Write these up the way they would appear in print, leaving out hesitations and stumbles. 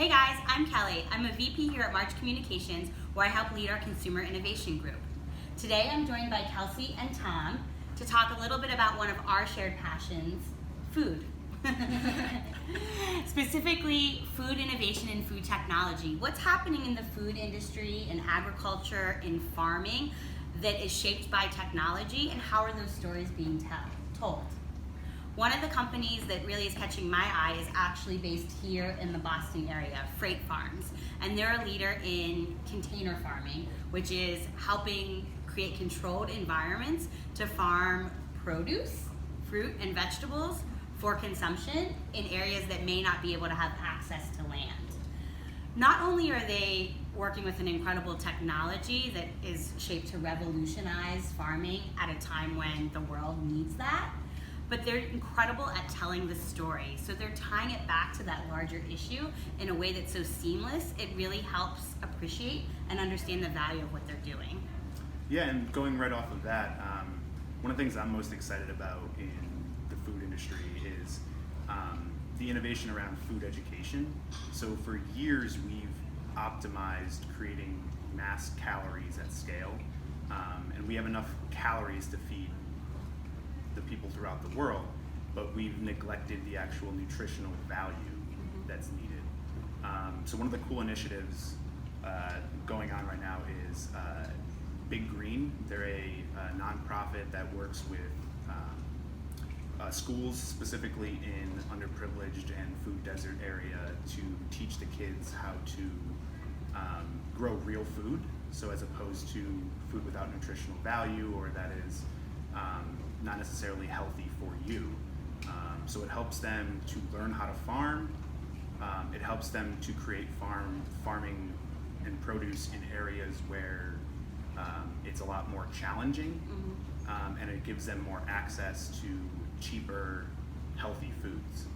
Hey guys, I'm Kelly. I'm a VP here at March Communications, where I help lead our consumer innovation group. Today I'm joined by Kelsey and Tom to talk a little bit about one of our shared passions, food. Specifically, food innovation and food technology. What's happening in the food industry, in agriculture, in farming that is shaped by technology, and how are those stories being told? One of the companies that really is catching my eye is actually based here in the Boston area, Freight Farms. And they're a leader in container farming, which is helping create controlled environments to farm produce, fruit, and vegetables for consumption in areas that may not be able to have access to land. Not only are they working with an incredible technology that is shaped to revolutionize farming at a time when the world needs that, but they're incredible at telling the story. So they're tying it back to that larger issue in a way that's so seamless, it really helps appreciate and understand the value of what they're doing. Yeah, and going right off of that, one of the things I'm most excited about in the food industry is the innovation around food education. So for years we've optimized creating mass calories at scale, and we have enough calories to feed the people throughout the world, but we've neglected the actual nutritional value that's needed. So one of the cool initiatives going on right now is Big Green. They're a nonprofit that works with schools, specifically in underprivileged and food desert area, to teach the kids how to grow real food, so as opposed to food without nutritional value or that is not necessarily healthy for you. So it helps them to learn how to farm. It helps them to create farming and produce in areas where it's a lot more challenging, and it gives them more access to cheaper, healthy foods.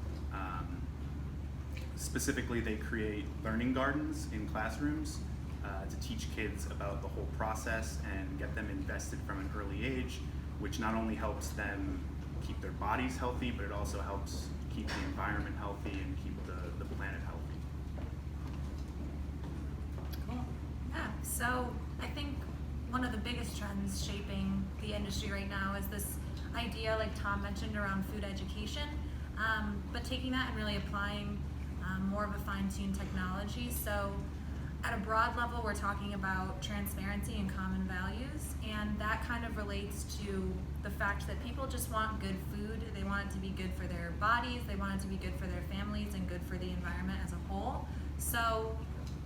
Specifically, they create learning gardens in classrooms to teach kids about the whole process and get them invested from an early age, which not only helps them keep their bodies healthy, but it also helps keep the environment healthy and keep the planet healthy. Cool. Yeah, so I think one of the biggest trends shaping the industry right now is this idea, like Tom mentioned, around food education, but taking that and really applying more of a fine-tuned technology. So at a broad level, we're talking about transparency and common values, and that kind of relates to the fact that people just want good food. They want it to be good for their bodies, they want it to be good for their families, and good for the environment as a whole. So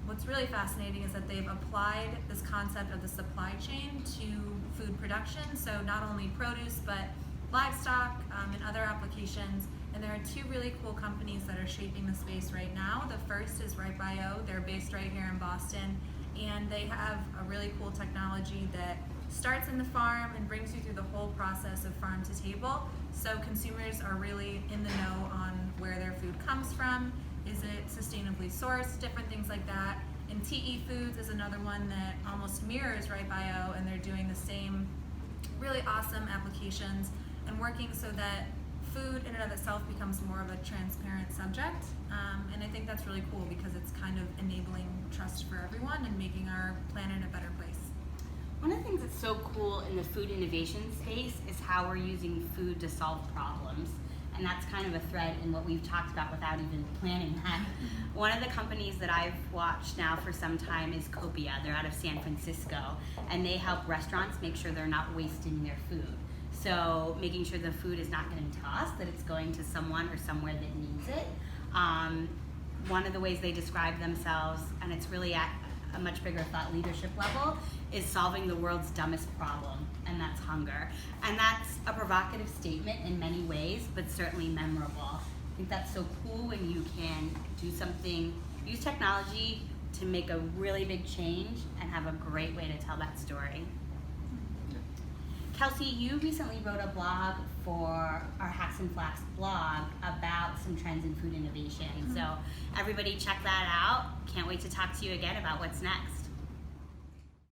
what's really fascinating is that they've applied this concept of the supply chain to food production, so not only produce, but livestock and other applications. And there are two really cool companies that are shaping the space right now. The first is Ripe.io. They're based right here in Boston, and they have a really cool technology that starts in the farm and brings you through the whole process of farm to table. So consumers are really in the know on where their food comes from. Is it sustainably sourced? Different things like that. And TE Foods is another one that almost mirrors Ripe.io, and they're doing the same really awesome applications and working so that food in and of itself becomes more of a transparent subject, and I think that's really cool because it's kind of enabling trust for everyone and making our planet a better place. One of the things that's so cool in the food innovation space is how we're using food to solve problems, and that's kind of a thread in what we've talked about without even planning that. One of the companies that I've watched now for some time is Copia. They're out of San Francisco, and they help restaurants make sure they're not wasting their food. So making sure the food is not getting tossed, that it's going to someone or somewhere that needs it. One of the ways they describe themselves, and it's really at a much bigger thought leadership level, is solving the world's dumbest problem, and that's hunger. And that's a provocative statement in many ways, but certainly memorable. I think that's so cool when you can do something, use technology to make a really big change and have a great way to tell that story. Kelsey, you recently wrote a blog for our Hacks and Flacks blog about some trends in food innovation. So everybody check that out. Can't wait to talk to you again about what's next.